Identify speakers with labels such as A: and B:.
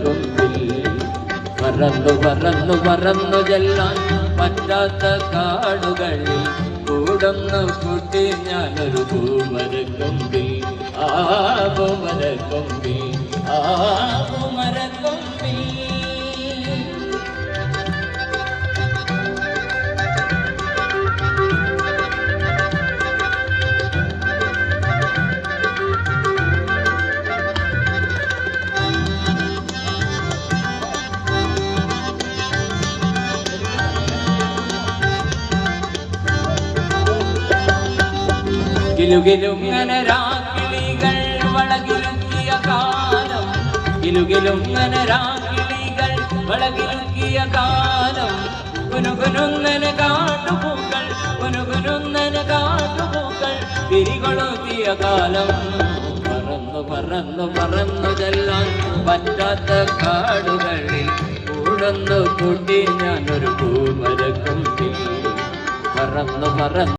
A: പൂമരക്കൊമ്പിൽ പറന്നു പറന്നു പറന്നു ചെല്ലാൻ പറ്റാത്ത കാടുകളിൽ കൂടൊന്നു കൂട്ടി ഞാനൊരു പൂമരക്കൊമ്പിൽ ആ പൂമരക്കൊമ്പിൽ ആ പൂമരക്കൊമ്പിൽ. കിലുകിലുങ്ങനെ രാക്കിളികൾ വളകിലുക്കിയ കാലം കിലുകിലുങ്ങനെ രാക്കിളികൾ വളകിലുക്കിയ കാലം കുനുകുനുന്നന് കാട്ടുപൂക്കൾ കുനുകുനുന്നന് കാട്ടുപൂക്കൾ തിരികൊളുത്തിയ കാലം പറന്നു പറന്നു പറന്നു ചെല്ലാൻ പറ്റാത്ത കാടുകളിൽ കൂടൊന്നു കൂട്ടി ഞാനൊരു പൂമരക്കൊമ്പിൽ പറന്നു പറന്നു